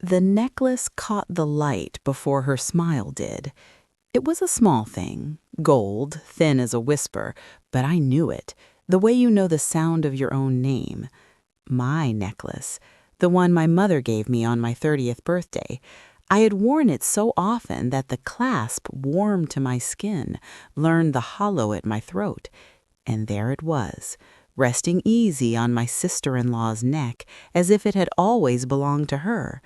The necklace caught the light before her smile did. It was a small thing, gold, thin as a whisper, but I knew it, the way you know the sound of your own name. My necklace, the one my mother gave me on my 30th birthday. I had worn it so often that the clasp warmed to my skin, learned the hollow at my throat. And there it was, resting easy on my sister-in-law's neck, as if it had always belonged to her.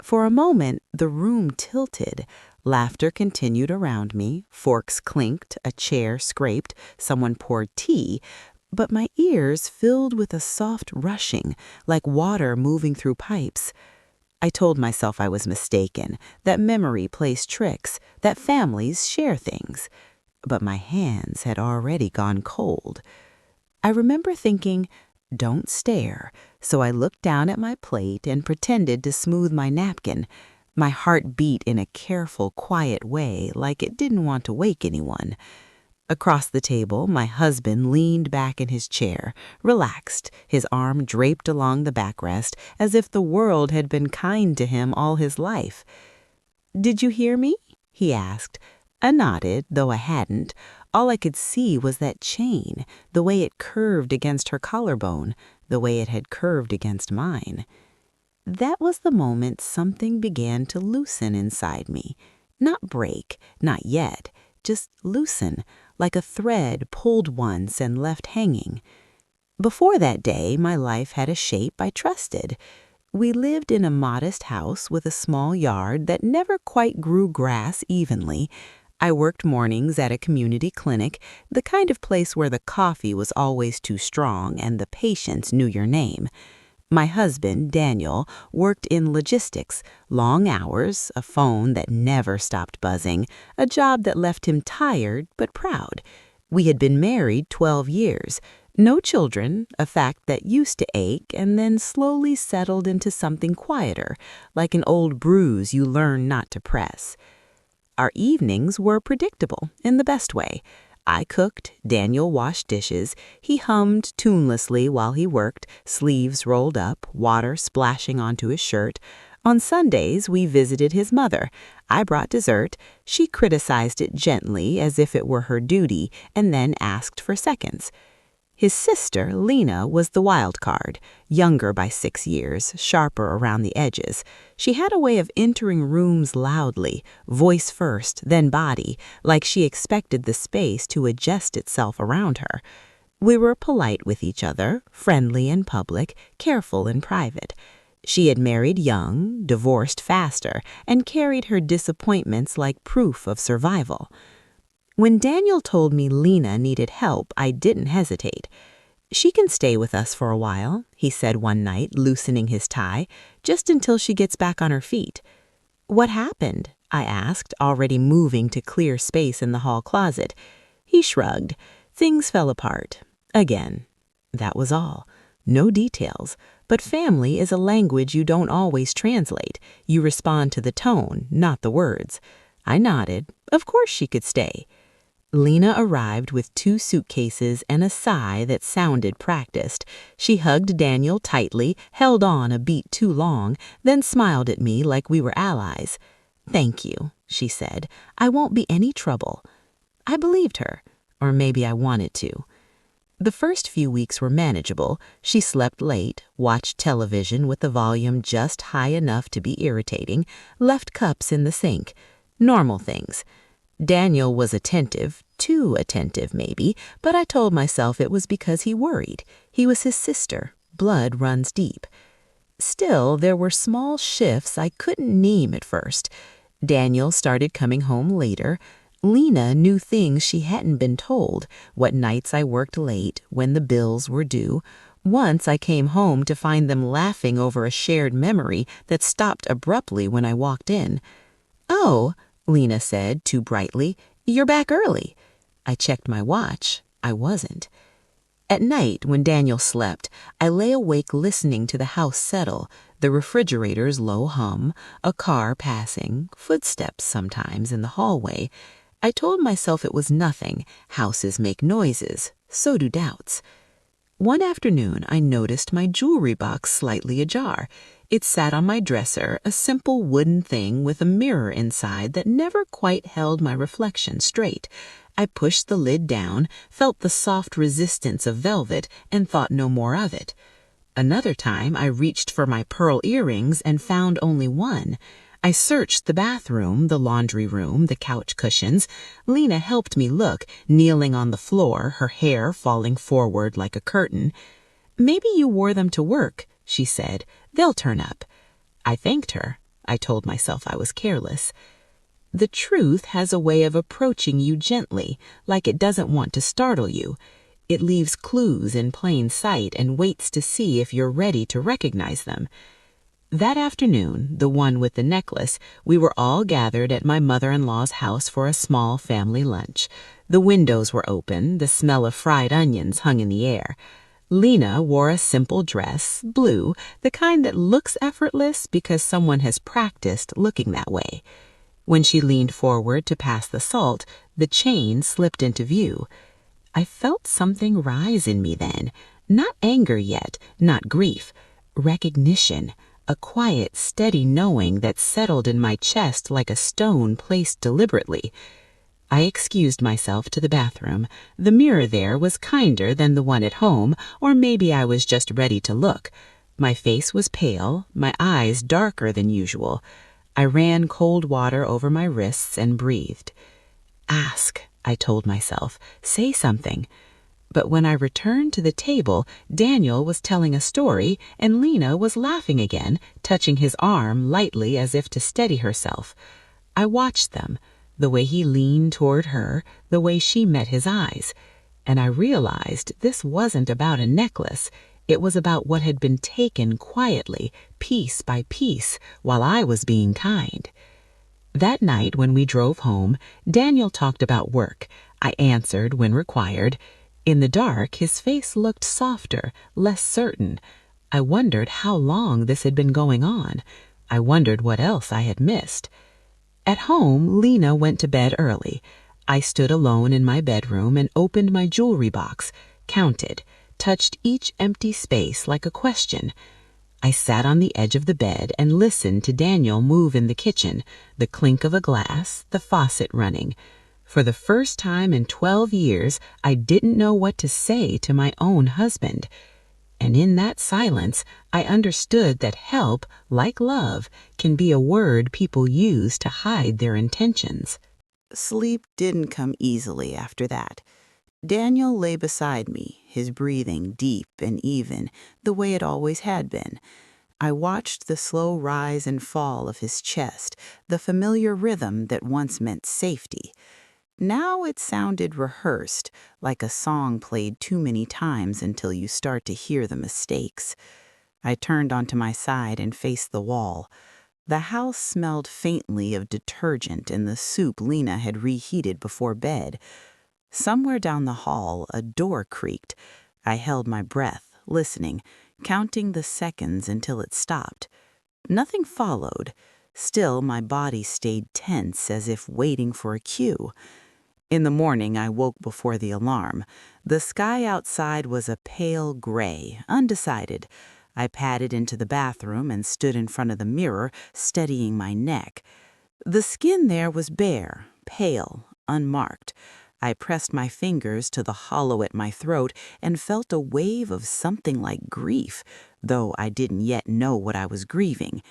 For a moment, the room tilted. Laughter continued around me, forks clinked, a chair scraped, someone poured tea, but my ears filled with a soft rushing, like water moving through pipes. I told myself I was mistaken, that memory plays tricks, that families share things. But my hands had already gone cold. I remember thinking, "Don't stare," so I looked down at my plate and pretended to smooth my napkin. My heart beat in a careful, quiet way, like it didn't want to wake anyone. Across the table, my husband leaned back in his chair, relaxed, his arm draped along the backrest, as if the world had been kind to him all his life. "Did you hear me?" he asked. I nodded, though I hadn't. All I could see was that chain, the way it curved against her collarbone, the way it had curved against mine. That was the moment something began to loosen inside me. Not break, not yet, just loosen, like a thread pulled once and left hanging. Before that day, my life had a shape I trusted. We lived in a modest house with a small yard that never quite grew grass evenly. I worked mornings at a community clinic, the kind of place where the coffee was always too strong and the patients knew your name. My husband, Daniel, worked in logistics, long hours, a phone that never stopped buzzing, a job that left him tired but proud. We had been married 12 years, no children, a fact that used to ache and then slowly settled into something quieter, like an old bruise you learn not to press. Our evenings were predictable in the best way. I cooked, Daniel washed dishes, he hummed tunelessly while he worked, sleeves rolled up, water splashing onto his shirt. On Sundays, we visited his mother. I brought dessert. She criticized it gently as if it were her duty, and then asked for seconds. His sister, Lena, was the wild card, younger by 6 years, sharper around the edges. She had a way of entering rooms loudly, voice first, then body, like she expected the space to adjust itself around her. We were polite with each other, friendly in public, careful in private. She had married young, divorced faster, and carried her disappointments like proof of survival. When Daniel told me Lena needed help, I didn't hesitate. "She can stay with us for a while," he said one night, loosening his tie, "just until she gets back on her feet." "What happened?" I asked, already moving to clear space in the hall closet. He shrugged. "Things fell apart. Again." That was all. No details. But family is a language you don't always translate. You respond to the tone, not the words. I nodded. Of course she could stay. Lena arrived with 2 suitcases and a sigh that sounded practiced. She hugged Daniel tightly, held on a beat too long, then smiled at me like we were allies. "Thank you," she said. "I won't be any trouble." I believed her, or maybe I wanted to. The first few weeks were manageable. She slept late, watched television with the volume just high enough to be irritating, left cups in the sink. Normal things. Daniel was attentive, too attentive maybe, but I told myself it was because he worried. He was his sister. Blood runs deep. Still, there were small shifts I couldn't name at first. Daniel started coming home later. Lena knew things she hadn't been told, what nights I worked late, when the bills were due. Once I came home to find them laughing over a shared memory that stopped abruptly when I walked in. "Oh," Lena said, too brightly, "you're back early." I checked my watch. I wasn't. At night, when Daniel slept, I lay awake listening to the house settle, the refrigerator's low hum, a car passing, footsteps sometimes in the hallway. I told myself it was nothing. Houses make noises. So do doubts. One afternoon, I noticed my jewelry box slightly ajar. It sat on my dresser, a simple wooden thing with a mirror inside that never quite held my reflection straight. I pushed the lid down, felt the soft resistance of velvet, and thought no more of it. Another time, I reached for my pearl earrings and found only one. I searched the bathroom, the laundry room, the couch cushions. Lena helped me look, kneeling on the floor, her hair falling forward like a curtain. "Maybe you wore them to work," she said. "They'll turn up." I thanked her. I told myself I was careless. The truth has a way of approaching you gently, like it doesn't want to startle you. It leaves clues in plain sight and waits to see if you're ready to recognize them. That afternoon, the one with the necklace, we were all gathered at my mother-in-law's house for a small family lunch. The windows were open, the smell of fried onions hung in the air. Lena wore a simple dress, blue, the kind that looks effortless because someone has practiced looking that way. When she leaned forward to pass the salt, the chain slipped into view. I felt something rise in me then, not anger yet, not grief, recognition, a quiet, steady knowing that settled in my chest like a stone placed deliberately. I excused myself to the bathroom. The mirror there was kinder than the one at home, or maybe I was just ready to look. My face was pale, my eyes darker than usual. I ran cold water over my wrists and breathed. "Ask," I told myself. "Say something." But when I returned to the table, Daniel was telling a story, and Lena was laughing again, touching his arm lightly as if to steady herself. I watched them, the way he leaned toward her, the way she met his eyes, and I realized this wasn't about a necklace. It was about what had been taken quietly, piece by piece, while I was being kind. That night when we drove home, Daniel talked about work. I answered when required. In the dark, his face looked softer, less certain. I wondered how long this had been going on. I wondered what else I had missed. At home, Lena went to bed early. I stood alone in my bedroom and opened my jewelry box, counted, touched each empty space like a question. I sat on the edge of the bed and listened to Daniel move in the kitchen, the clink of a glass, the faucet running. For the first time in 12 years, I didn't know what to say to my own husband. And in that silence, I understood that help, like love, can be a word people use to hide their intentions. Sleep didn't come easily after that. Daniel lay beside me, his breathing deep and even, the way it always had been. I watched the slow rise and fall of his chest, the familiar rhythm that once meant safety. Now it sounded rehearsed, like a song played too many times until you start to hear the mistakes. I turned onto my side and faced the wall. The house smelled faintly of detergent and the soup Lena had reheated before bed. Somewhere down the hall, a door creaked. I held my breath, listening, counting the seconds until it stopped. Nothing followed. Still, my body stayed tense as if waiting for a cue. In the morning, I woke before the alarm. The sky outside was a pale gray, undecided. I padded into the bathroom and stood in front of the mirror, steadying my neck. The skin there was bare, pale, unmarked. I pressed my fingers to the hollow at my throat and felt a wave of something like grief, though I didn't yet know what I was grieving.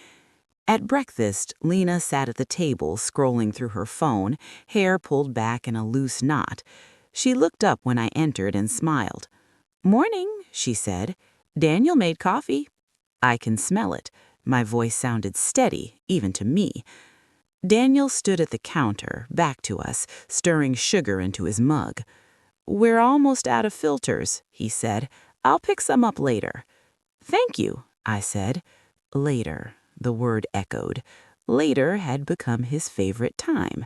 At breakfast, Lena sat at the table, scrolling through her phone, hair pulled back in a loose knot. She looked up when I entered and smiled. "Morning," she said. "Daniel made coffee." I can smell it. My voice sounded steady, even to me. Daniel stood at the counter, back to us, stirring sugar into his mug. "We're almost out of filters," he said. "I'll pick some up later." "Thank you," I said. Later. The word echoed. Later had become his favorite time.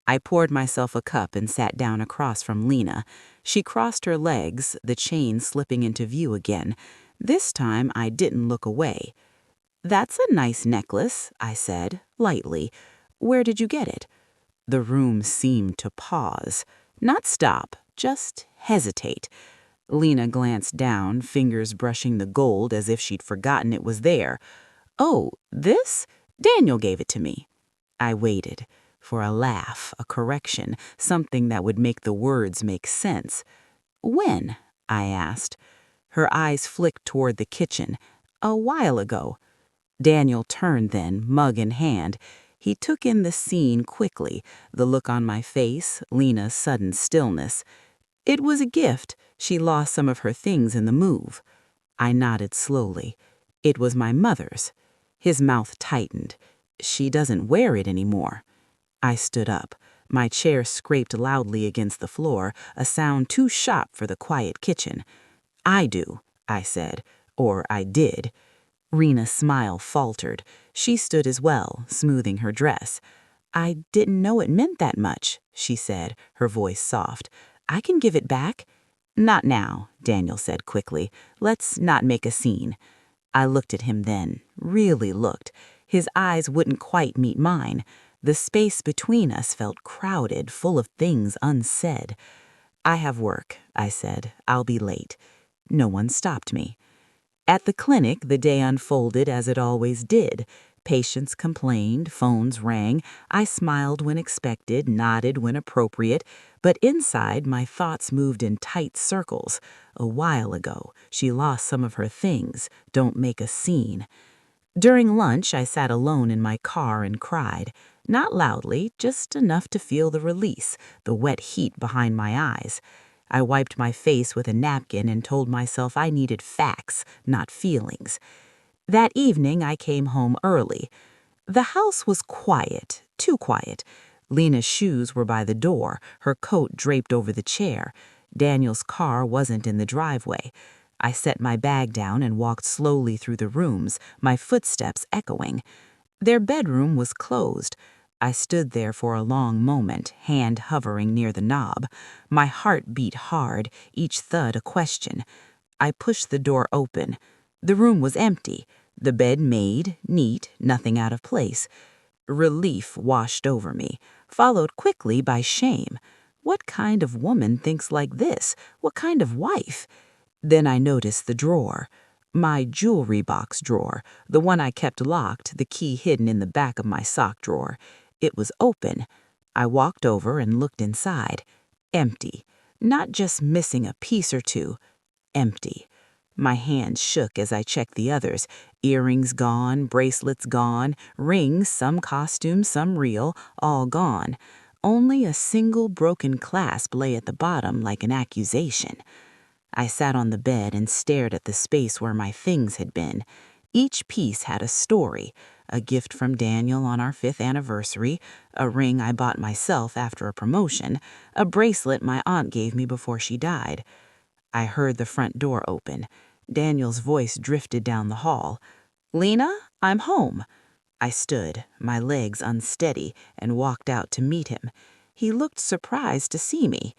I poured myself a cup and sat down across from Lena. She crossed her legs, the chain slipping into view again. This time I didn't look away. "That's a nice necklace," I said, lightly. "Where did you get it?" The room seemed to pause. Not stop, just hesitate. Lena glanced down, fingers brushing the gold as if she'd forgotten it was there. "Oh, this? Daniel gave it to me." I waited for a laugh, a correction, something that would make the words make sense. "When?" I asked. Her eyes flicked toward the kitchen. "A while ago." Daniel turned then, mug in hand. He took in the scene quickly, the look on my face, Lena's sudden stillness. "It was a gift. She lost some of her things in the move." I nodded slowly. "It was my mother's." His mouth tightened. "She doesn't wear it anymore." I stood up. My chair scraped loudly against the floor, a sound too sharp for the quiet kitchen. "I do," I said, or I did. Rena's smile faltered. She stood as well, smoothing her dress. "I didn't know it meant that much," she said, her voice soft. "I can give it back." "Not now," Daniel said quickly. "Let's not make a scene." I looked at him then, really looked. His eyes wouldn't quite meet mine. The space between us felt crowded, full of things unsaid. "I have work," I said. "I'll be late." No one stopped me. At the clinic, the day unfolded as it always did. Patients complained, phones rang. I smiled when expected, nodded when appropriate. But inside, my thoughts moved in tight circles. A while ago, she lost some of her things. Don't make a scene. During lunch, I sat alone in my car and cried. Not loudly, just enough to feel the release, the wet heat behind my eyes. I wiped my face with a napkin and told myself I needed facts, not feelings. That evening, I came home early. The house was quiet, too quiet. Lena's shoes were by the door, her coat draped over the chair. Daniel's car wasn't in the driveway. I set my bag down and walked slowly through the rooms, my footsteps echoing. Their bedroom was closed. I stood there for a long moment, hand hovering near the knob. My heart beat hard, each thud a question. I pushed the door open. The room was empty, the bed made, neat, nothing out of place. Relief washed over me, followed quickly by shame. What kind of woman thinks like this? What kind of wife? Then I noticed the drawer. My jewelry box drawer, the one I kept locked, the key hidden in the back of my sock drawer. It was open. I walked over and looked inside. Empty. Not just missing a piece or two. Empty. My hands shook as I checked the others. Earrings gone, bracelets gone, rings, some costume, some real, all gone. Only a single broken clasp lay at the bottom like an accusation. I sat on the bed and stared at the space where my things had been. Each piece had a story. A gift from Daniel on our 5th anniversary, a ring I bought myself after a promotion, a bracelet my aunt gave me before she died. I heard the front door open. Daniel's voice drifted down the hall. "Lena, I'm home." I stood, my legs unsteady, and walked out to meet him. He looked surprised to see me.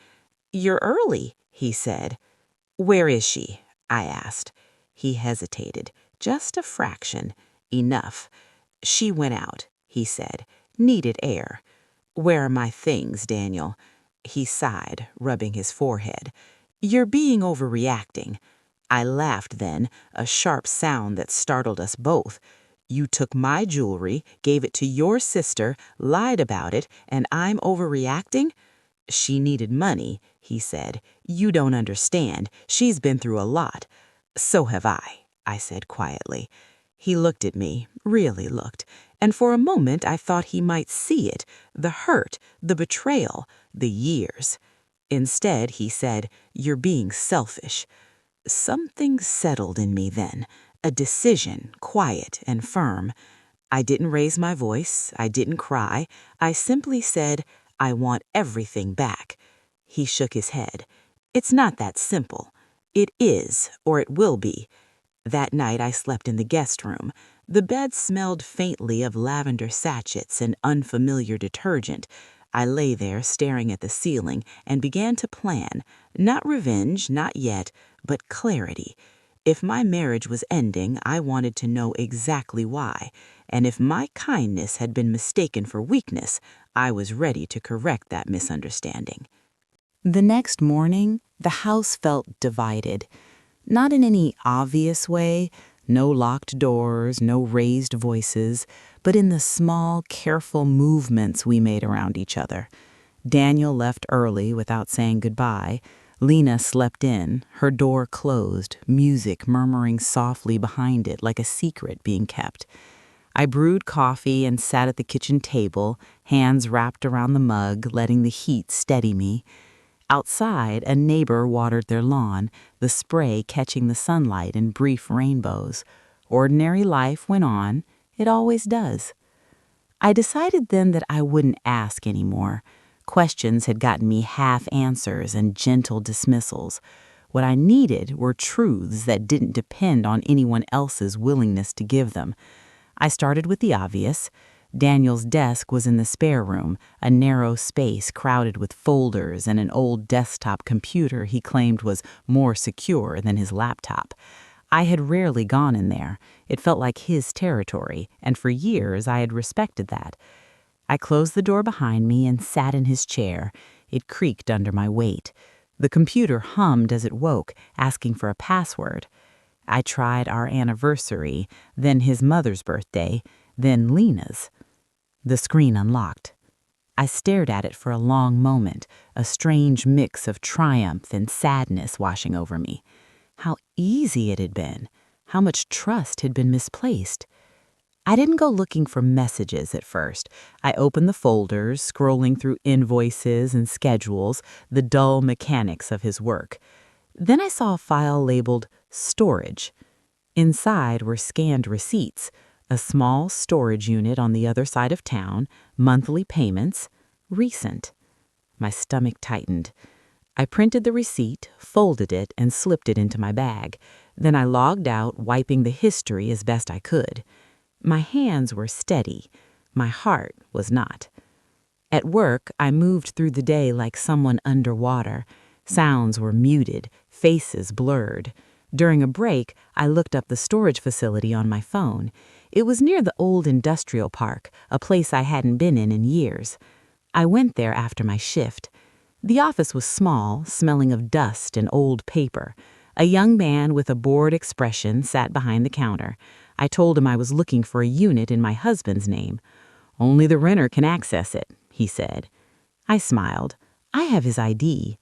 "You're early," he said. "Where is she?" I asked. He hesitated. Just a fraction. Enough. "She went out," he said. "Needed air." "Where are my things, Daniel?" He sighed, rubbing his forehead. "You're being overreacting." I laughed then, a sharp sound that startled us both. "You took my jewelry, gave it to your sister, lied about it, and I'm overreacting?" "She needed money," he said. "You don't understand. She's been through a lot." "So have I said quietly. He looked at me, really looked, and for a moment I thought he might see it, the hurt, the betrayal, the years. Instead, he said, "You're being selfish." Something settled in me then, a decision, quiet and firm. I didn't raise my voice, I didn't cry. I simply said, "I want everything back." He shook his head. "It's not that simple." "It is, or it will be." That night I slept in the guest room. The bed smelled faintly of lavender sachets and unfamiliar detergent. I lay there staring at the ceiling and began to plan, not revenge, not yet, but clarity. If my marriage was ending, I wanted to know exactly why, and if my kindness had been mistaken for weakness, I was ready to correct that misunderstanding. The next morning, the house felt divided. Not in any obvious way, No locked doors, no raised voices, but in the small, careful movements we made around each other. Daniel left early without saying goodbye. Lena slept in, her door closed, music murmuring softly behind it like a secret being kept. I brewed coffee and sat at the kitchen table, hands wrapped around the mug, letting the heat steady me. Outside, a neighbor watered their lawn, the spray catching the sunlight in brief rainbows. Ordinary life went on. It always does. I decided then that I wouldn't ask anymore. Questions had gotten me half answers and gentle dismissals. What I needed were truths that didn't depend on anyone else's willingness to give them. I started with the obvious. Daniel's desk was in the spare room, a narrow space crowded with folders and an old desktop computer he claimed was more secure than his laptop. I had rarely gone in there. It felt like his territory, and for years I had respected that. I closed the door behind me and sat in his chair. It creaked under my weight. The computer hummed as it woke, asking for a password. I tried our anniversary, then his mother's birthday, then Lena's. The screen unlocked. I stared at it for a long moment, a strange mix of triumph and sadness washing over me. How easy it had been. How much trust had been misplaced. I didn't go looking for messages at first. I opened the folders, scrolling through invoices and schedules, the dull mechanics of his work. Then I saw a file labeled Storage. Inside were scanned receipts, a small storage unit on the other side of town, monthly payments, recent. My stomach tightened. I printed the receipt, folded it, and slipped it into my bag. Then I logged out, wiping the history as best I could. My hands were steady. My heart was not. At work, I moved through the day like someone underwater. Sounds were muted, faces blurred. During a break, I looked up the storage facility on my phone. It was near the old industrial park, a place I hadn't been in years. I went there after my shift. The office was small, smelling of dust and old paper. A young man with a bored expression sat behind the counter. I told him I was looking for a unit in my husband's name. "Only the renter can access it," he said. I smiled. I have his ID.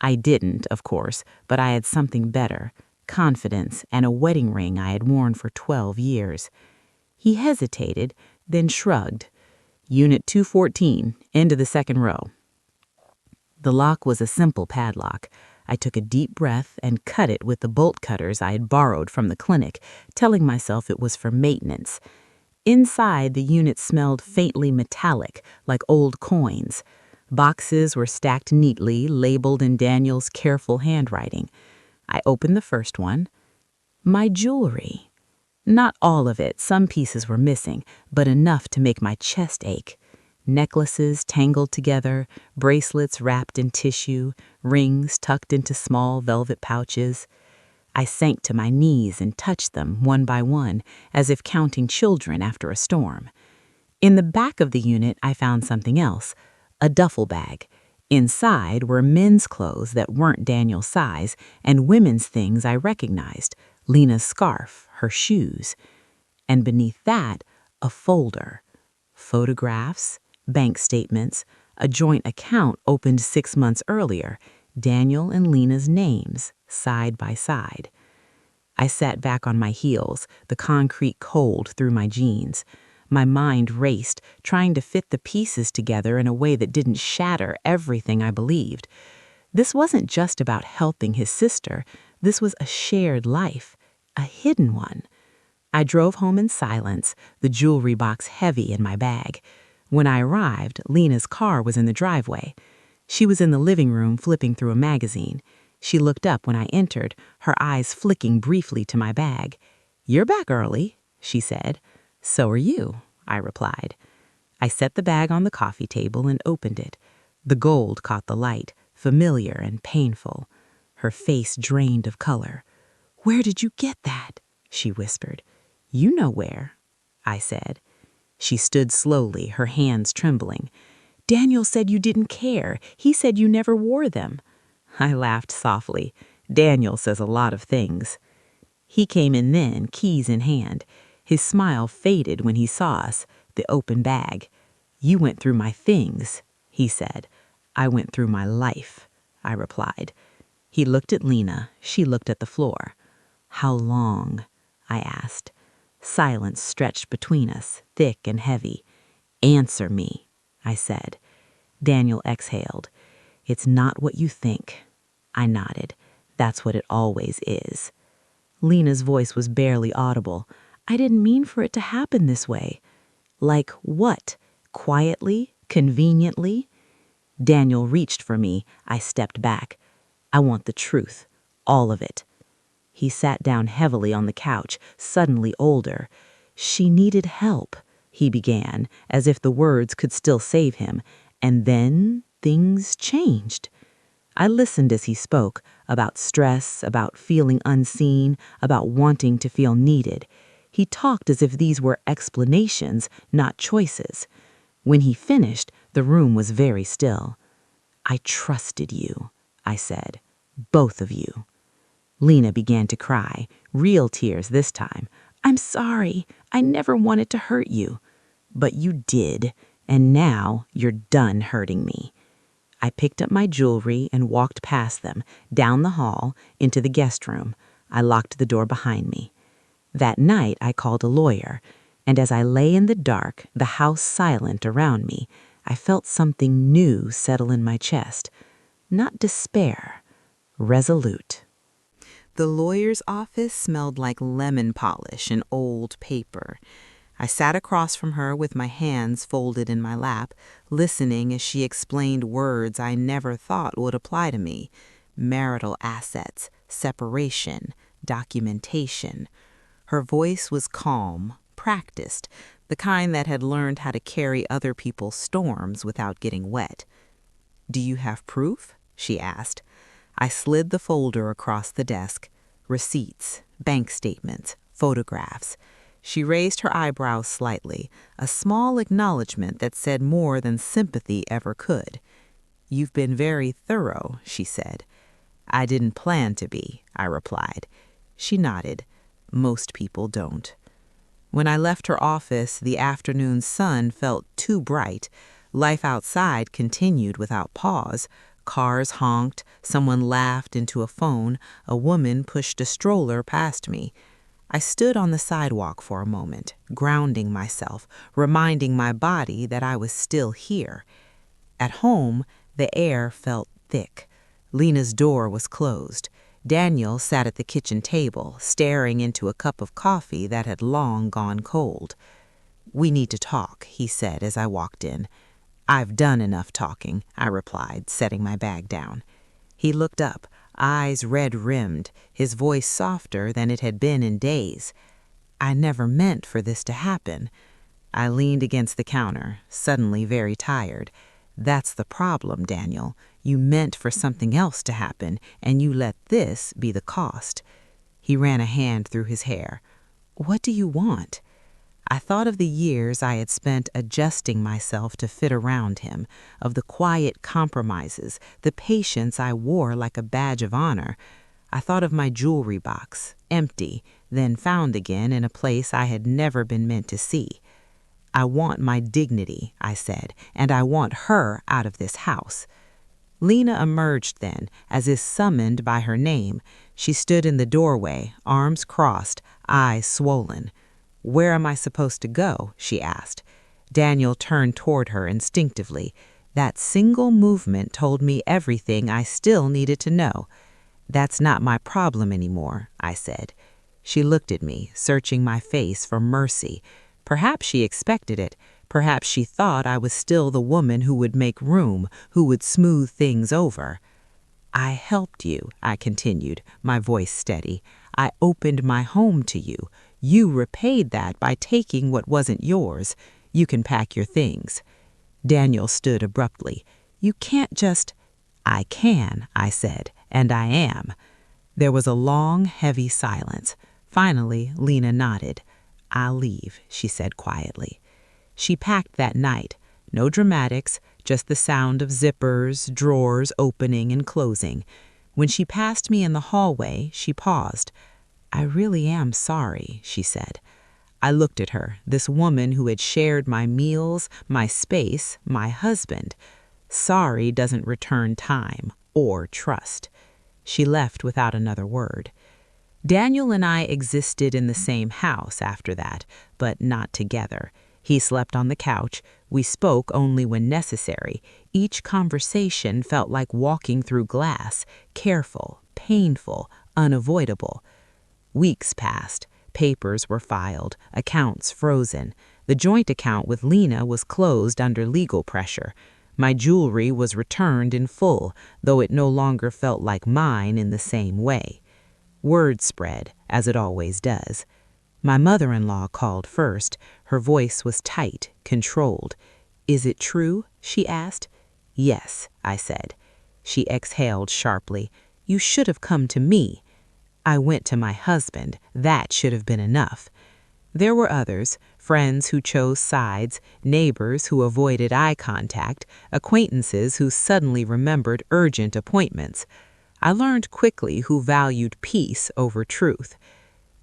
I didn't, of course, but I had something better, confidence and a wedding ring I had worn for 12 years. He hesitated, then shrugged. "Unit 214, end of the second row." The lock was a simple padlock. I took a deep breath and cut it with the bolt cutters I had borrowed from the clinic, telling myself it was for maintenance. Inside, the unit smelled faintly metallic, like old coins. Boxes were stacked neatly, labeled in Daniel's careful handwriting. I opened the first one. My jewelry. Not all of it, some pieces were missing, but enough to make my chest ache. Necklaces tangled together, bracelets wrapped in tissue, rings tucked into small velvet pouches. I sank to my knees and touched them one by one, as if counting children after a storm. In the back of the unit, I found something else, a duffel bag. Inside were men's clothes that weren't Daniel's size and women's things I recognized, Lena's scarf, her shoes. And beneath that, a folder. Photographs, bank statements, a joint account opened 6 months earlier, Daniel and Lena's names, side by side. I sat back on my heels, the concrete cold through my jeans. My mind raced, trying to fit the pieces together in a way that didn't shatter everything I believed. This wasn't just about helping his sister. This was a shared life, a hidden one. I drove home in silence, the jewelry box heavy in my bag. When I arrived, Lena's car was in the driveway. She was in the living room flipping through a magazine. She looked up when I entered, her eyes flicking briefly to my bag. "You're back early," she said. "So are you," I replied. I set the bag on the coffee table and opened it. The gold caught the light, familiar and painful. Her face drained of color. "Where did you get that?" she whispered. "You know where," I said. She stood slowly, her hands trembling. "Daniel said you didn't care. He said you never wore them." I laughed softly. Daniel says a lot of things. He came in then, keys in hand. His smile faded when he saw us, the open bag. "You went through my things," he said. "I went through my life," I replied. He looked at Lena. She looked at the floor. "How long?" I asked. Silence stretched between us, thick and heavy. "Answer me," I said. Daniel exhaled. "It's not what you think." I nodded. "That's what it always is." Lena's voice was barely audible. "I didn't mean for it to happen this way." "Like what? Quietly? Conveniently?" Daniel reached for me. I stepped back. "I want the truth. All of it." He sat down heavily on the couch, suddenly older. "She needed help," he began, as if the words could still save him. And then things changed. I listened as he spoke, about stress, about feeling unseen, about wanting to feel needed. He talked as if these were explanations, not choices. When he finished, the room was very still. "I trusted you," I said. "Both of you." Lena began to cry, real tears this time. "I'm sorry. I never wanted to hurt you." "But you did, and now you're done hurting me." I picked up my jewelry and walked past them, down the hall, into the guest room. I locked the door behind me. That night I called a lawyer, and as I lay in the dark, the house silent around me, I felt something new settle in my chest. Not despair, resolute. The lawyer's office smelled like lemon polish and old paper. I sat across from her with my hands folded in my lap, listening as she explained words I never thought would apply to me. Marital assets, separation, documentation. Her voice was calm, practiced, the kind that had learned how to carry other people's storms without getting wet. "Do you have proof?" she asked. I slid the folder across the desk. Receipts, bank statements, photographs. She raised her eyebrows slightly, a small acknowledgement that said more than sympathy ever could. "You've been very thorough," she said. "I didn't plan to be," I replied. She nodded. "Most people don't." When I left her office, the afternoon sun felt too bright. Life outside continued without pause. Cars honked, someone laughed into a phone, a woman pushed a stroller past me. I stood on the sidewalk for a moment, grounding myself, reminding my body that I was still here. At home, the air felt thick. Lena's door was closed. Daniel sat at the kitchen table, staring into a cup of coffee that had long gone cold. "We need to talk," he said as I walked in. "I've done enough talking," I replied, setting my bag down. He looked up, eyes red-rimmed, his voice softer than it had been in days. "I never meant for this to happen." I leaned against the counter, suddenly very tired. "That's the problem, Daniel. You meant for something else to happen, and you let this be the cost." He ran a hand through his hair. "What do you want?" I thought of the years I had spent adjusting myself to fit around him, of the quiet compromises, the patience I wore like a badge of honor. I thought of my jewelry box, empty, then found again in a place I had never been meant to see. "I want my dignity," I said, "and I want her out of this house." Lena emerged then, as if summoned by her name. She stood in the doorway, arms crossed, eyes swollen. "Where am I supposed to go?" she asked. Daniel turned toward her instinctively. That single movement told me everything I still needed to know. "That's not my problem anymore," I said. She looked at me, searching my face for mercy. Perhaps she expected it. Perhaps she thought I was still the woman who would make room, who would smooth things over. "I helped you," I continued, my voice steady. "I opened my home to you. You repaid that by taking what wasn't yours. You can pack your things." Daniel stood abruptly. "You can't just—" "I can," I said, "and I am." There was a long, heavy silence. Finally, Lena nodded. "I'll leave," she said quietly. She packed that night. No dramatics, just the sound of zippers, drawers opening and closing. When she passed me in the hallway, she paused. I really am sorry, she said. I looked at her, this woman who had shared my meals, my space, my husband. Sorry doesn't return time or trust. She left without another word. Daniel and I existed in the same house after that, but not together. He slept on the couch. We spoke only when necessary. Each conversation felt like walking through glass, careful, painful, unavoidable. Weeks passed. Papers were filed, accounts frozen. The joint account with Lena was closed under legal pressure. My jewelry was returned in full, though it no longer felt like mine in the same way. Word spread, as it always does. My mother-in-law called first. Her voice was tight, controlled. "Is it true?" she asked. "Yes," I said. She exhaled sharply. "You should have come to me." I went to my husband. That should have been enough. There were others, friends who chose sides, neighbors who avoided eye contact, acquaintances who suddenly remembered urgent appointments. I learned quickly who valued peace over truth.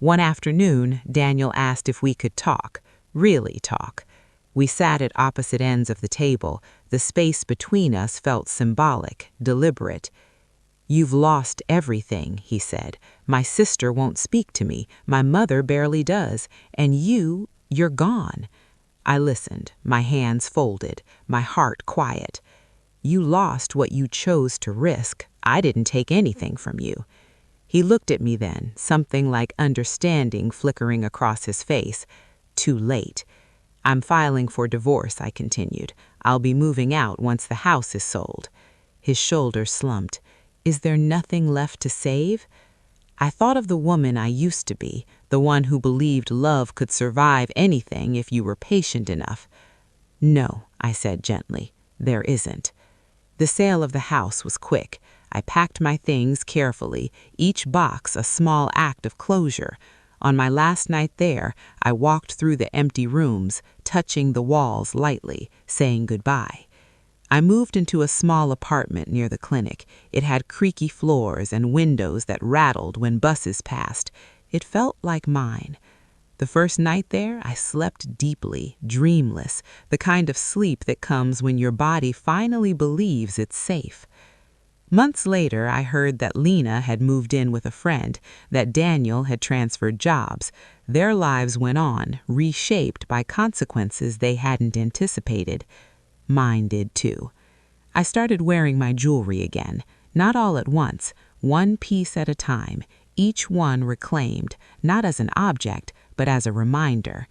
One afternoon, Daniel asked if we could talk, really talk. We sat at opposite ends of the table. The space between us felt symbolic, deliberate. "You've lost everything," he said. "My sister won't speak to me. My mother barely does. And you're gone." I listened, my hands folded, my heart quiet. "You lost what you chose to risk. I didn't take anything from you." He looked at me then, something like understanding flickering across his face. Too late. "I'm filing for divorce," I continued. "I'll be moving out once the house is sold." His shoulders slumped. "Is there nothing left to save?" I thought of the woman I used to be, the one who believed love could survive anything if you were patient enough. "No," I said gently, "there isn't." The sale of the house was quick. I packed my things carefully, each box a small act of closure. On my last night there, I walked through the empty rooms, touching the walls lightly, saying goodbye. I moved into a small apartment near the clinic. It had creaky floors and windows that rattled when buses passed. It felt like mine. The first night there, I slept deeply, dreamless, the kind of sleep that comes when your body finally believes it's safe. Months later, I heard that Lena had moved in with a friend, that Daniel had transferred jobs. Their lives went on, reshaped by consequences they hadn't anticipated. Mine did too. I started wearing my jewelry again, not all at once, one piece at a time, each one reclaimed, not as an object, but as a reminder.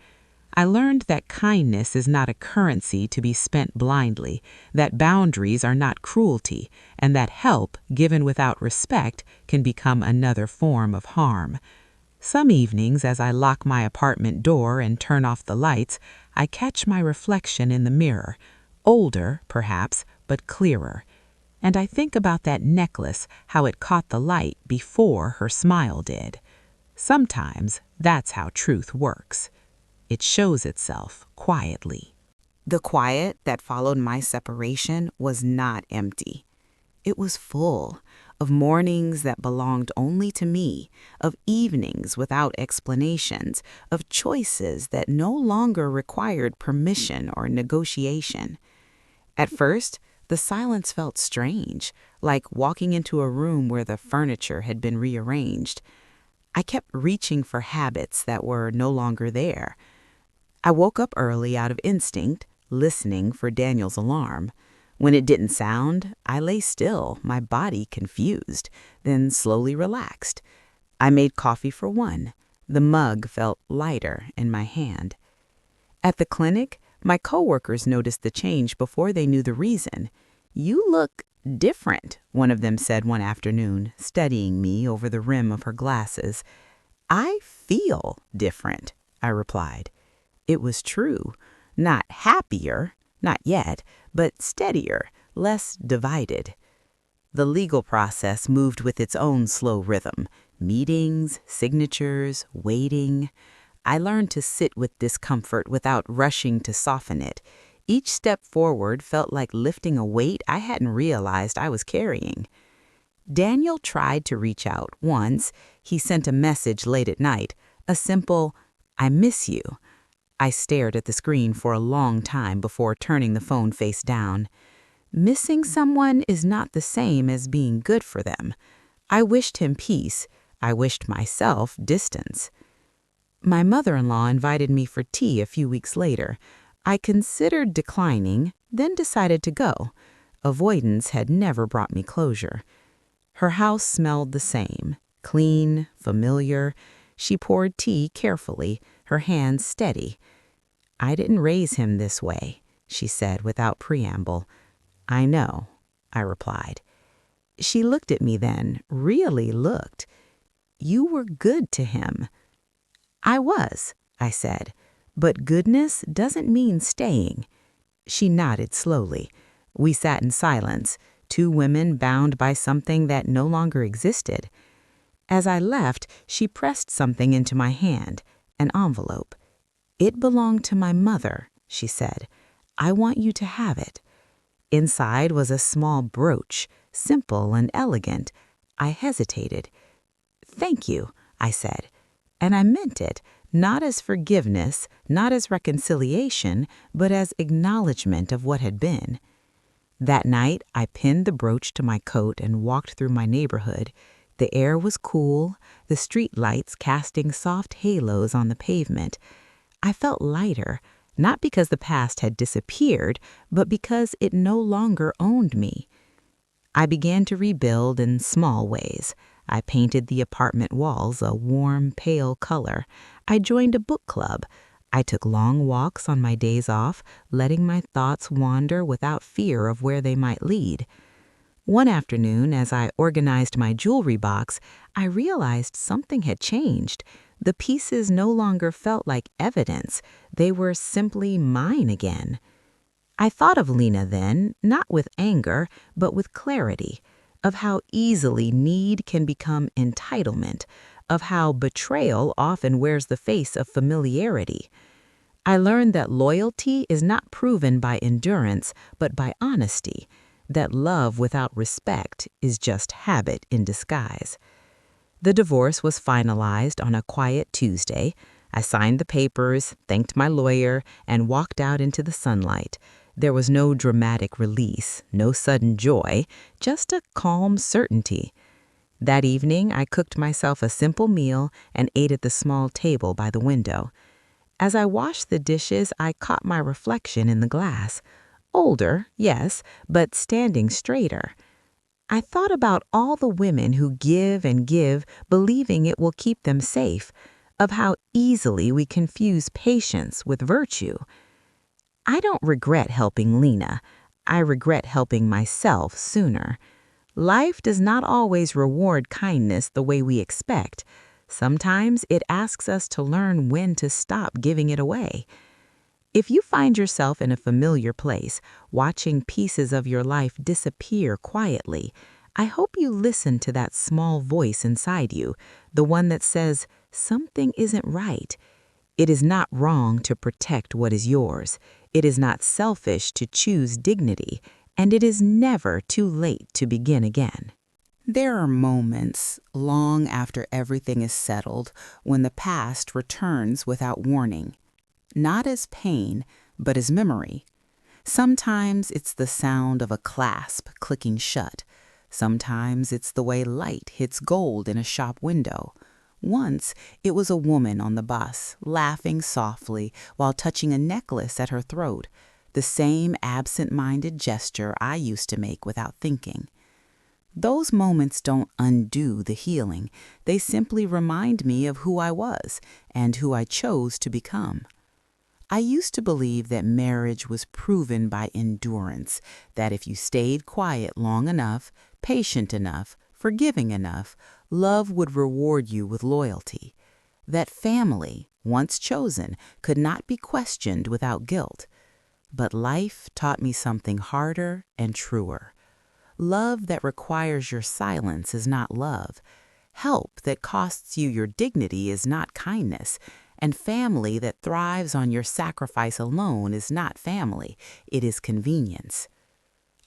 I learned that kindness is not a currency to be spent blindly, that boundaries are not cruelty, and that help, given without respect, can become another form of harm. Some evenings, as I lock my apartment door and turn off the lights, I catch my reflection in the mirror. Older, perhaps, but clearer. And I think about that necklace, how it caught the light before her smile did. Sometimes that's how truth works. It shows itself quietly. The quiet that followed my separation was not empty. It was full of mornings that belonged only to me, of evenings without explanations, of choices that no longer required permission or negotiation. At first, the silence felt strange, like walking into a room where the furniture had been rearranged. I kept reaching for habits that were no longer there. I woke up early out of instinct, listening for Daniel's alarm. When it didn't sound, I lay still, my body confused, then slowly relaxed. I made coffee for one. The mug felt lighter in my hand. At the clinic, my coworkers noticed the change before they knew the reason. "You look different," one of them said one afternoon, studying me over the rim of her glasses. "I feel different," I replied. It was true. Not happier, not yet, but steadier, less divided. The legal process moved with its own slow rhythm. Meetings, signatures, waiting. I learned to sit with discomfort without rushing to soften it. Each step forward felt like lifting a weight I hadn't realized I was carrying. Daniel tried to reach out once. He sent a message late at night, a simple, "I miss you." I stared at the screen for a long time before turning the phone face down. Missing someone is not the same as being good for them. I wished him peace. I wished myself distance. My mother-in-law invited me for tea a few weeks later. I considered declining, then decided to go. Avoidance had never brought me closure. Her house smelled the same, clean, familiar. She poured tea carefully, her hands steady. "I didn't raise him this way," she said without preamble. "I know," I replied. She looked at me then, really looked. "You were good to him." "I was," I said, "but goodness doesn't mean staying." She nodded slowly. We sat in silence, two women bound by something that no longer existed. As I left, she pressed something into my hand, an envelope. "It belonged to my mother," she said. "I want you to have it." Inside was a small brooch, simple and elegant. I hesitated. "Thank you," I said. And I meant it, not as forgiveness, not as reconciliation, but as acknowledgement of what had been. That night, I pinned the brooch to my coat and walked through my neighborhood. The air was cool, the street lights casting soft halos on the pavement. I felt lighter, not because the past had disappeared, but because it no longer owned me. I began to rebuild in small ways. I painted the apartment walls a warm, pale color. I joined a book club. I took long walks on my days off, letting my thoughts wander without fear of where they might lead. One afternoon, as I organized my jewelry box, I realized something had changed. The pieces no longer felt like evidence. They were simply mine again. I thought of Lena then, not with anger, but with clarity, of how easily need can become entitlement, of how betrayal often wears the face of familiarity. I learned that loyalty is not proven by endurance, but by honesty, that love without respect is just habit in disguise. The divorce was finalized on a quiet Tuesday. I signed the papers, thanked my lawyer, and walked out into the sunlight. There was no dramatic release, no sudden joy, just a calm certainty. That evening, I cooked myself a simple meal and ate at the small table by the window. As I washed the dishes, I caught my reflection in the glass. Older, yes, but standing straighter. I thought about all the women who give and give, believing it will keep them safe, of how easily we confuse patience with virtue. I don't regret helping Lena. I regret helping myself sooner. Life does not always reward kindness the way we expect. Sometimes it asks us to learn when to stop giving it away. If you find yourself in a familiar place, watching pieces of your life disappear quietly, I hope you listen to that small voice inside you, the one that says, something isn't right. It is not wrong to protect what is yours. It is not selfish to choose dignity, and it is never too late to begin again. There are moments, long after everything is settled, when the past returns without warning. Not as pain, but as memory. Sometimes it's the sound of a clasp clicking shut. Sometimes it's the way light hits gold in a shop window. Once, it was a woman on the bus, laughing softly while touching a necklace at her throat, the same absent-minded gesture I used to make without thinking. Those moments don't undo the healing. They simply remind me of who I was and who I chose to become. I used to believe that marriage was proven by endurance, that if you stayed quiet long enough, patient enough, forgiving enough, love would reward you with loyalty. That family, once chosen, could not be questioned without guilt. But life taught me something harder and truer. Love that requires your silence is not love. Help that costs you your dignity is not kindness. And family that thrives on your sacrifice alone is not family, it is convenience.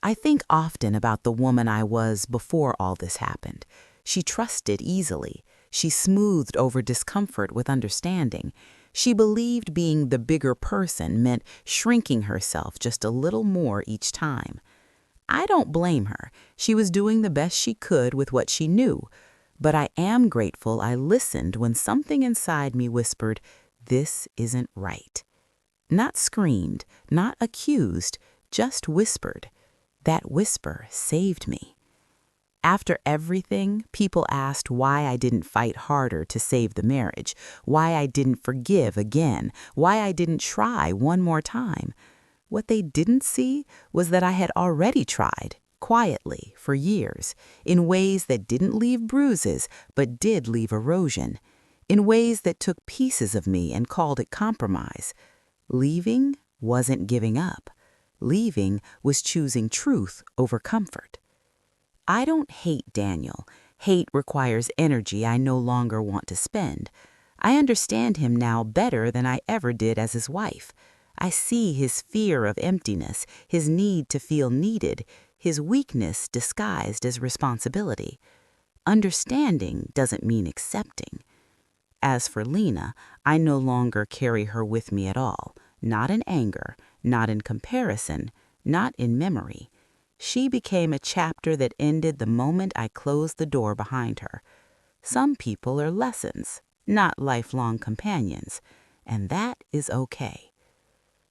I think often about the woman I was before all this happened. She trusted easily. She smoothed over discomfort with understanding. She believed being the bigger person meant shrinking herself just a little more each time. I don't blame her. She was doing the best she could with what she knew. But I am grateful I listened when something inside me whispered, "This isn't right." Not screamed, not accused, just whispered. That whisper saved me. After everything, people asked why I didn't fight harder to save the marriage, why I didn't forgive again, why I didn't try one more time. What they didn't see was that I had already tried, quietly, for years, in ways that didn't leave bruises but did leave erosion, in ways that took pieces of me and called it compromise. Leaving wasn't giving up. Leaving was choosing truth over comfort. I don't hate Daniel. Hate requires energy I no longer want to spend. I understand him now better than I ever did as his wife. I see his fear of emptiness, his need to feel needed, his weakness disguised as responsibility. Understanding doesn't mean accepting. As for Lena, I no longer carry her with me at all, not in anger, not in comparison, not in memory. She became a chapter that ended the moment I closed the door behind her. Some people are lessons, not lifelong companions, and that is okay.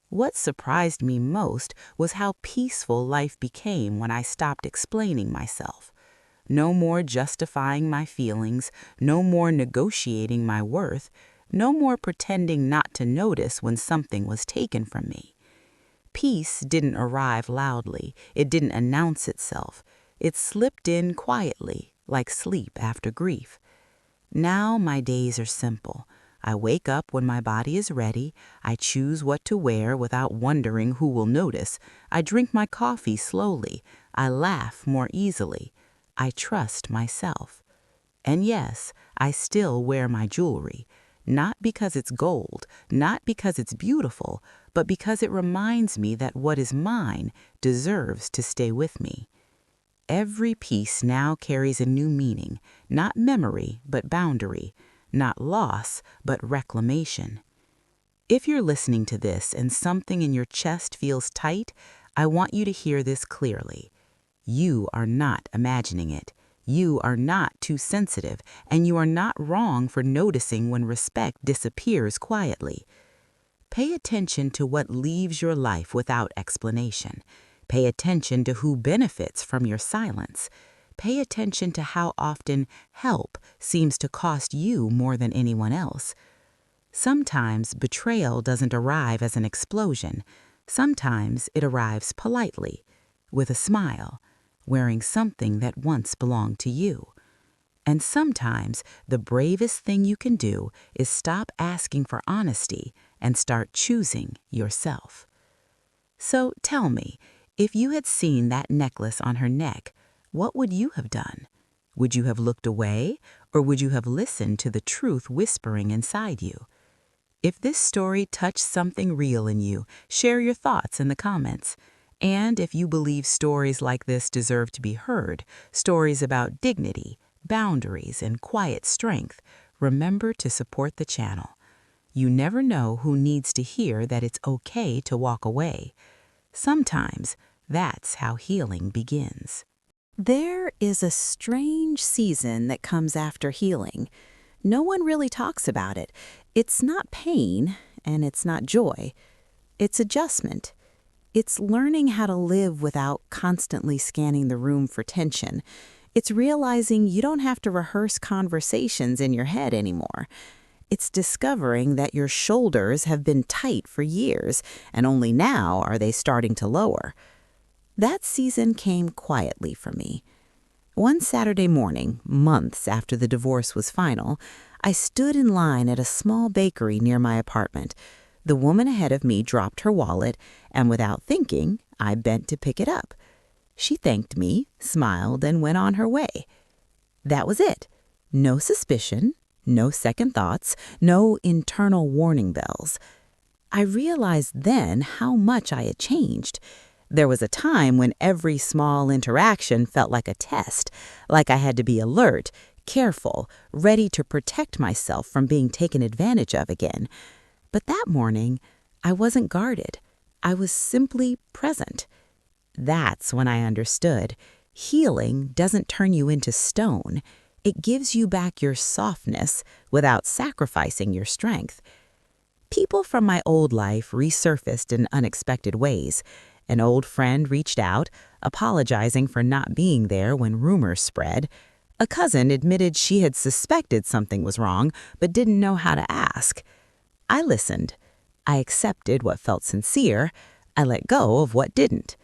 What surprised me most was how peaceful life became when I stopped explaining myself. No more justifying my feelings, no more negotiating my worth, no more pretending not to notice when something was taken from me. Peace didn't arrive loudly. It didn't announce itself. It slipped in quietly, like sleep after grief. Now my days are simple. I wake up when my body is ready. I choose what to wear without wondering who will notice. I drink my coffee slowly. I laugh more easily. I trust myself. And yes, I still wear my jewelry. Not because it's gold, not because it's beautiful, but because it reminds me that what is mine deserves to stay with me. Every piece now carries a new meaning, not memory, but boundary, not loss, but reclamation. If you're listening to this and something in your chest feels tight, I want you to hear this clearly. You are not imagining it. You are not too sensitive, and you are not wrong for noticing when respect disappears quietly. Pay attention to what leaves your life without explanation. Pay attention to who benefits from your silence. Pay attention to how often help seems to cost you more than anyone else. Sometimes betrayal doesn't arrive as an explosion. Sometimes it arrives politely, with a smile, wearing something that once belonged to you. And sometimes the bravest thing you can do is stop asking for honesty and start choosing yourself. So tell me, if you had seen that necklace on her neck, what would you have done? Would you have looked away, or would you have listened to the truth whispering inside you? If this story touched something real in you, share your thoughts in the comments. And if you believe stories like this deserve to be heard, stories about dignity, boundaries, and quiet strength, remember to support the channel. You never know who needs to hear that it's okay to walk away. Sometimes that's how healing begins. There is a strange season that comes after healing. No one really talks about it. It's not pain, and it's not joy. It's adjustment. It's learning how to live without constantly scanning the room for tension. It's realizing you don't have to rehearse conversations in your head anymore. It's discovering that your shoulders have been tight for years, and only now are they starting to lower. That season came quietly for me. One Saturday morning, months after the divorce was final, I stood in line at a small bakery near my apartment. The woman ahead of me dropped her wallet, and without thinking, I bent to pick it up. She thanked me, smiled, and went on her way. That was it. No suspicion, no second thoughts, no internal warning bells. I realized then how much I had changed. There was a time when every small interaction felt like a test, like I had to be alert, careful, ready to protect myself from being taken advantage of again. But that morning, I wasn't guarded. I was simply present. That's when I understood. Healing doesn't turn you into stone. It gives you back your softness without sacrificing your strength. People from my old life resurfaced in unexpected ways. An old friend reached out, apologizing for not being there when rumors spread. A cousin admitted she had suspected something was wrong, but didn't know how to ask. I listened. I accepted what felt sincere. I let go of what didn't.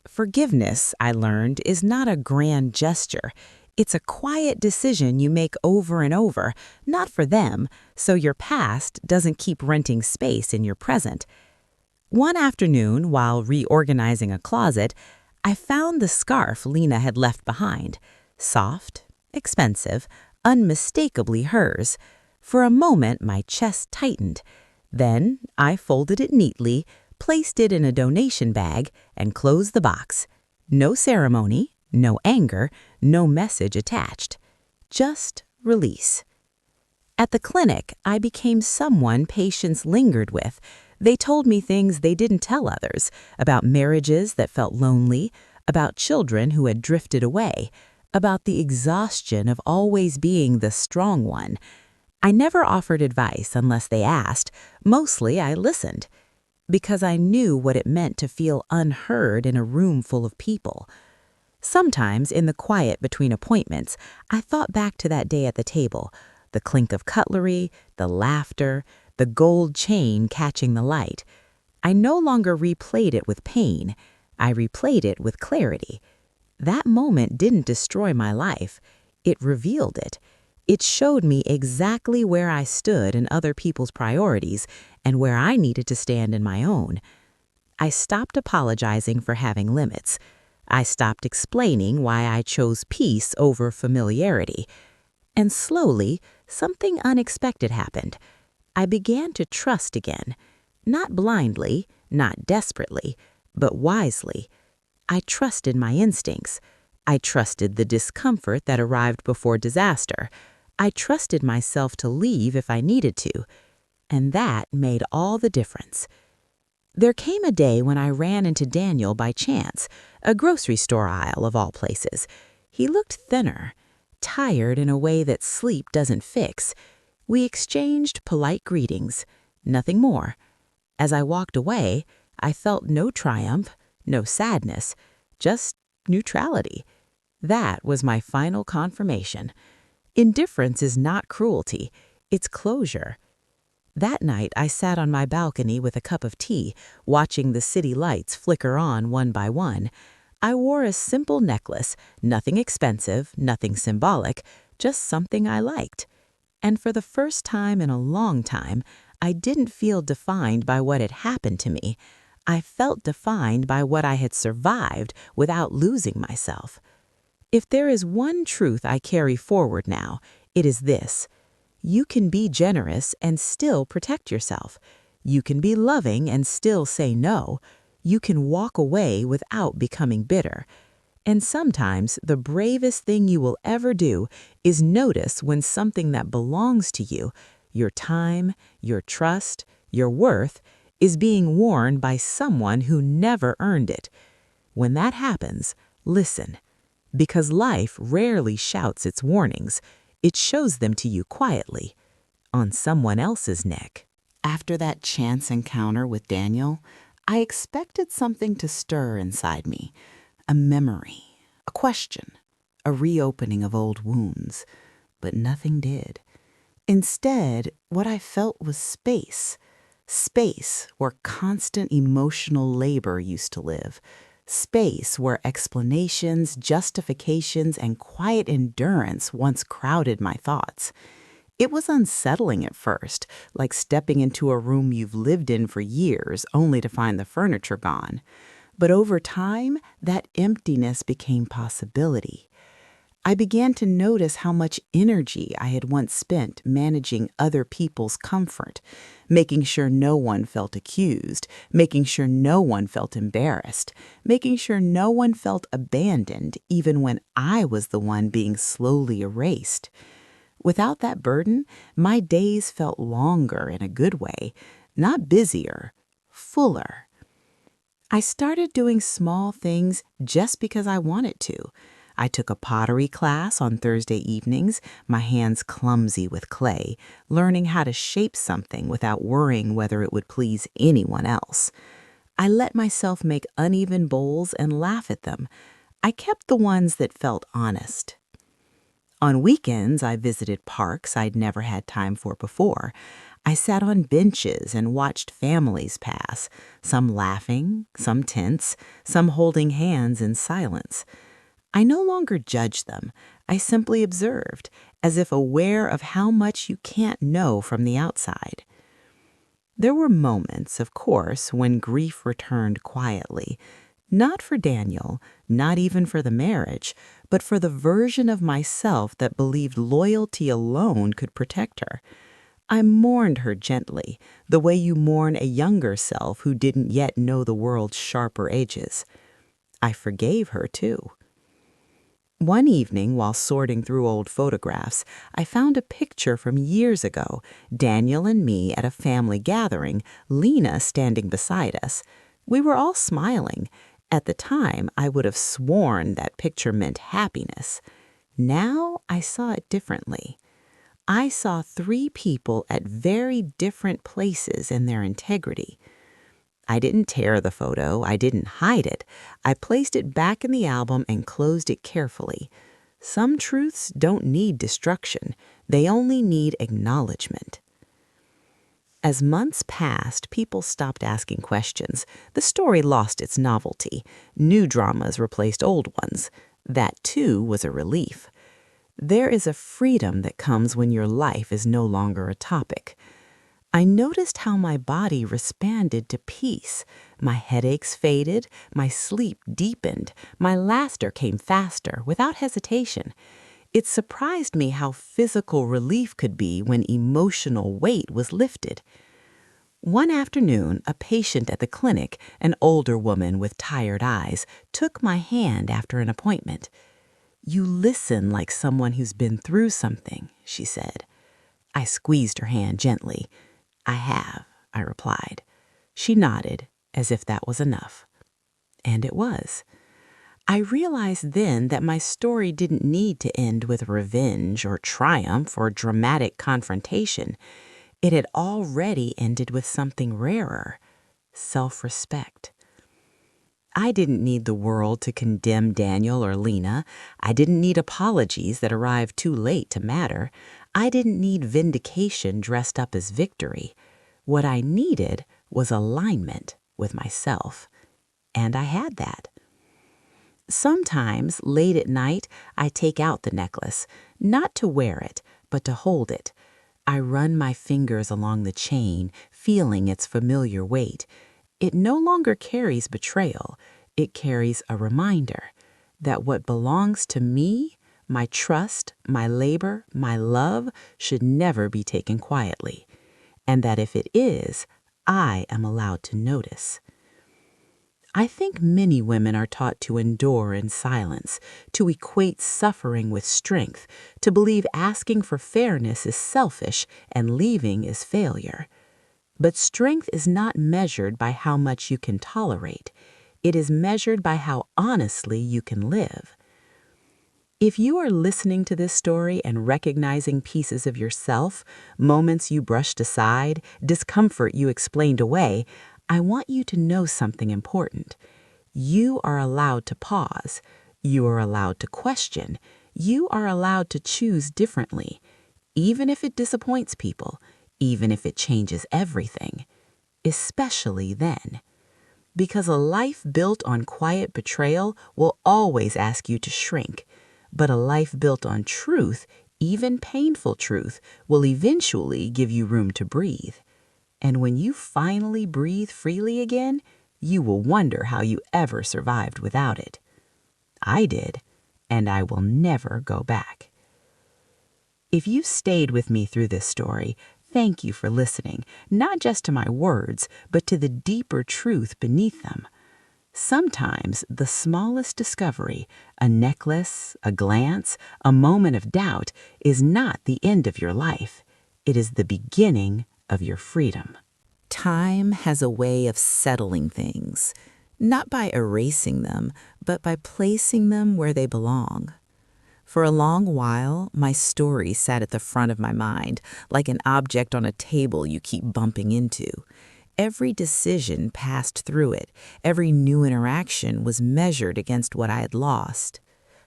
Forgiveness, I learned, is not a grand gesture. It's a quiet decision you make over and over, not for them, so your past doesn't keep renting space in your present. One afternoon, while reorganizing a closet, I found the scarf Lena had left behind. Soft, expensive, unmistakably hers. For a moment, my chest tightened. Then I folded it neatly, placed it in a donation bag, and closed the box. No ceremony, no anger, no message attached. Just release. At the clinic, I became someone patients lingered with. They told me things they didn't tell others, about marriages that felt lonely, about children who had drifted away, about the exhaustion of always being the strong one. I never offered advice unless they asked. Mostly I listened, because I knew what it meant to feel unheard in a room full of people. Sometimes, in the quiet between appointments, I thought back to that day at the table, the clink of cutlery, the laughter, the gold chain catching the light. I no longer replayed it with pain. I replayed it with clarity. That moment didn't destroy my life. It revealed it. It showed me exactly where I stood in other people's priorities and where I needed to stand in my own. I stopped apologizing for having limits. I stopped explaining why I chose peace over familiarity. And slowly, something unexpected happened. I began to trust again. Not blindly, not desperately, but wisely. I trusted my instincts. I trusted the discomfort that arrived before disaster. I trusted myself to leave if I needed to. And that made all the difference. There came a day when I ran into Daniel by chance, a grocery store aisle of all places. He looked thinner, tired in a way that sleep doesn't fix. We exchanged polite greetings, nothing more. As I walked away, I felt no triumph, no sadness, just neutrality. That was my final confirmation. Indifference is not cruelty, it's closure. That night, I sat on my balcony with a cup of tea, watching the city lights flicker on one by one. I wore a simple necklace, nothing expensive, nothing symbolic, just something I liked. And for the first time in a long time, I didn't feel defined by what had happened to me. I felt defined by what I had survived without losing myself. If there is one truth I carry forward now, it is this. You can be generous and still protect yourself. You can be loving and still say no. You can walk away without becoming bitter. And sometimes the bravest thing you will ever do is notice when something that belongs to you, your time, your trust, your worth, is being worn by someone who never earned it. When that happens, listen. Because life rarely shouts its warnings, it shows them to you quietly, on someone else's neck. After that chance encounter with Daniel, I expected something to stir inside me, a memory, a question, a reopening of old wounds, but nothing did. Instead, what I felt was space. Space where constant emotional labor used to live. Space where explanations, justifications, and quiet endurance once crowded my thoughts. It was unsettling at first, like stepping into a room you've lived in for years only to find the furniture gone. But over time, that emptiness became possibility. I began to notice how much energy I had once spent managing other people's comfort, making sure no one felt accused, making sure no one felt embarrassed, making sure no one felt abandoned, even when I was the one being slowly erased. Without that burden, my days felt longer in a good way, not busier, fuller. I started doing small things just because I wanted to. I took a pottery class on Thursday evenings, my hands clumsy with clay, learning how to shape something without worrying whether it would please anyone else. I let myself make uneven bowls and laugh at them. I kept the ones that felt honest. On weekends, I visited parks I'd never had time for before. I sat on benches and watched families pass, some laughing, some tense, some holding hands in silence. I no longer judged them. I simply observed, as if aware of how much you can't know from the outside. There were moments, of course, when grief returned quietly. Not for Daniel, not even for the marriage, but for the version of myself that believed loyalty alone could protect her. I mourned her gently, the way you mourn a younger self who didn't yet know the world's sharper edges. I forgave her, too. One evening, while sorting through old photographs, I found a picture from years ago, Daniel and me at a family gathering, Lena standing beside us. We were all smiling. At the time, I would have sworn that picture meant happiness. Now, I saw it differently. I saw three people at very different places in their integrity. I didn't tear the photo, I didn't hide it. I placed it back in the album and closed it carefully. Some truths don't need destruction, they only need acknowledgement. As months passed, people stopped asking questions. The story lost its novelty. New dramas replaced old ones. That, too, was a relief. There is a freedom that comes when your life is no longer a topic. I noticed how my body responded to peace. My headaches faded, my sleep deepened, my laughter came faster, without hesitation. It surprised me how physical relief could be when emotional weight was lifted. One afternoon, a patient at the clinic, an older woman with tired eyes, took my hand after an appointment. "You listen like someone who's been through something," she said. I squeezed her hand gently. "I have," I replied. She nodded, as if that was enough. And it was. I realized then that my story didn't need to end with revenge or triumph or dramatic confrontation. It had already ended with something rarer, self-respect. I didn't need the world to condemn Daniel or Lena. I didn't need apologies that arrived too late to matter. I didn't need vindication dressed up as victory. What I needed was alignment with myself. And I had that. Sometimes, late at night, I take out the necklace, not to wear it, but to hold it. I run my fingers along the chain, feeling its familiar weight. It no longer carries betrayal. It carries a reminder that what belongs to me, my trust, my labor, my love, should never be taken quietly. And that if it is, I am allowed to notice. I think many women are taught to endure in silence, to equate suffering with strength, to believe asking for fairness is selfish and leaving is failure. But strength is not measured by how much you can tolerate. It is measured by how honestly you can live. If you are listening to this story and recognizing pieces of yourself, moments you brushed aside, discomfort you explained away, I want you to know something important. You are allowed to pause. You are allowed to question. You are allowed to choose differently, even if it disappoints people, even if it changes everything, especially then. Because a life built on quiet betrayal will always ask you to shrink, but a life built on truth, even painful truth, will eventually give you room to breathe. And when you finally breathe freely again, you will wonder how you ever survived without it. I did, and I will never go back. If you stayed with me through this story, thank you for listening, not just to my words, but to the deeper truth beneath them. Sometimes the smallest discovery, a necklace, a glance, a moment of doubt, is not the end of your life. It is the beginning of your freedom. Time has a way of settling things, not by erasing them, but by placing them where they belong. For a long while, my story sat at the front of my mind, like an object on a table you keep bumping into. Every decision passed through it. Every new interaction was measured against what I had lost.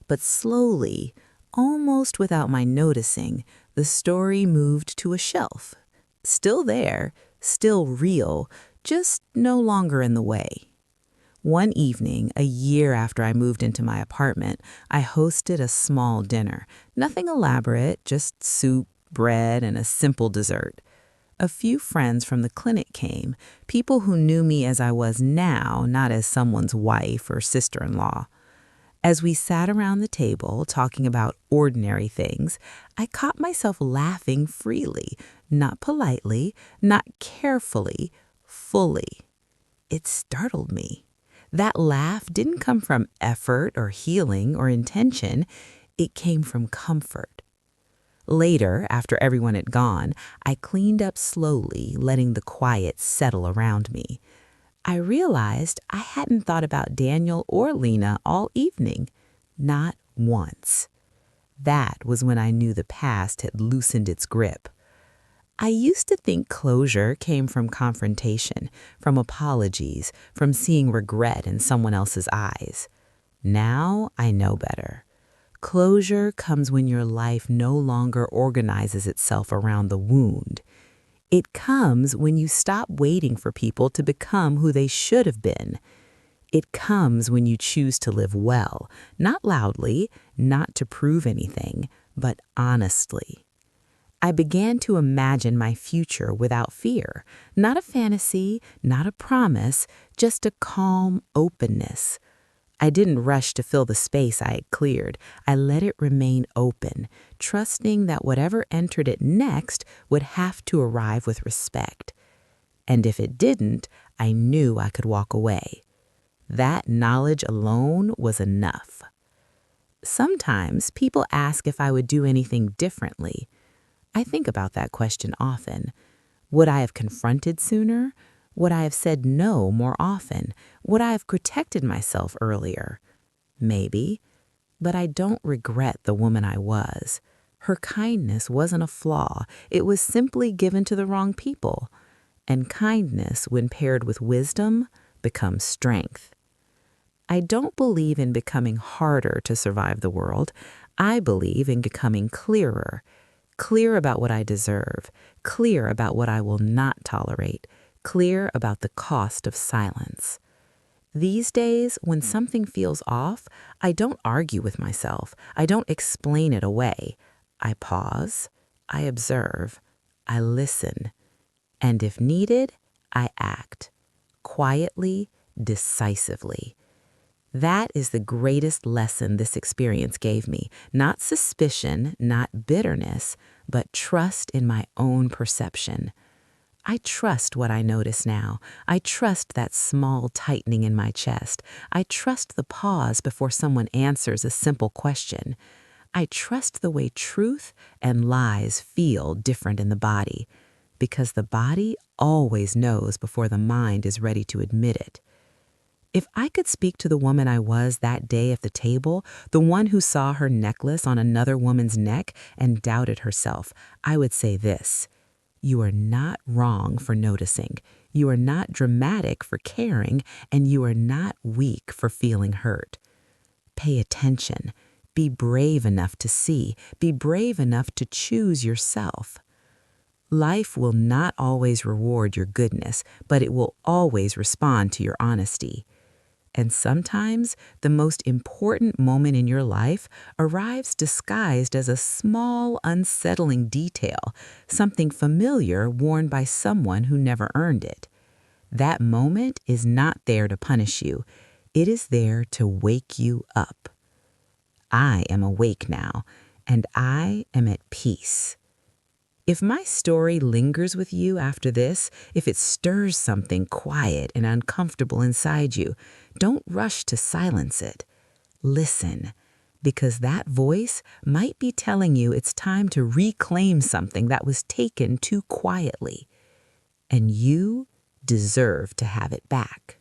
But slowly, almost without my noticing, the story moved to a shelf. Still there, still real, just no longer in the way. One evening, a year after I moved into my apartment, I hosted a small dinner. Nothing elaborate, just soup, bread, and a simple dessert. A few friends from the clinic came, people who knew me as I was now, not as someone's wife or sister-in-law. As we sat around the table talking about ordinary things, I caught myself laughing freely, not politely, not carefully, fully. It startled me. That laugh didn't come from effort or healing or intention. It came from comfort. Later, after everyone had gone, I cleaned up slowly, letting the quiet settle around me. I realized I hadn't thought about Daniel or Lena all evening, not once. That was when I knew the past had loosened its grip. I used to think closure came from confrontation, from apologies, from seeing regret in someone else's eyes. Now I know better. Closure comes when your life no longer organizes itself around the wound. It comes when you stop waiting for people to become who they should have been. It comes when you choose to live well, not loudly, not to prove anything, but honestly. I began to imagine my future without fear, not a fantasy, not a promise, just a calm openness. I didn't rush to fill the space I had cleared. I let it remain open, trusting that whatever entered it next would have to arrive with respect. And if it didn't, I knew I could walk away. That knowledge alone was enough. Sometimes people ask if I would do anything differently. I think about that question often. Would I have confronted sooner? Would I have said no more often? Would I have protected myself earlier? Maybe, but I don't regret the woman I was. Her kindness wasn't a flaw. It was simply given to the wrong people. And kindness, when paired with wisdom, becomes strength. I don't believe in becoming harder to survive the world. I believe in becoming clearer. Clear about what I deserve, clear about what I will not tolerate, clear about the cost of silence. These days, when something feels off, I don't argue with myself. I don't explain it away. I pause, I observe, I listen, and if needed, I act, quietly, decisively. That is the greatest lesson this experience gave me. Not suspicion, not bitterness, but trust in my own perception. I trust what I notice now. I trust that small tightening in my chest. I trust the pause before someone answers a simple question. I trust the way truth and lies feel different in the body, because the body always knows before the mind is ready to admit it. If I could speak to the woman I was that day at the table, the one who saw her necklace on another woman's neck and doubted herself, I would say this: you are not wrong for noticing, you are not dramatic for caring, and you are not weak for feeling hurt. Pay attention. Be brave enough to see. Be brave enough to choose yourself. Life will not always reward your goodness, but it will always respond to your honesty. And sometimes the most important moment in your life arrives disguised as a small, unsettling detail, something familiar worn by someone who never earned it. That moment is not there to punish you. It is there to wake you up. I am awake now, and I am at peace. If my story lingers with you after this, if it stirs something quiet and uncomfortable inside you, don't rush to silence it. Listen, because that voice might be telling you it's time to reclaim something that was taken too quietly, and you deserve to have it back.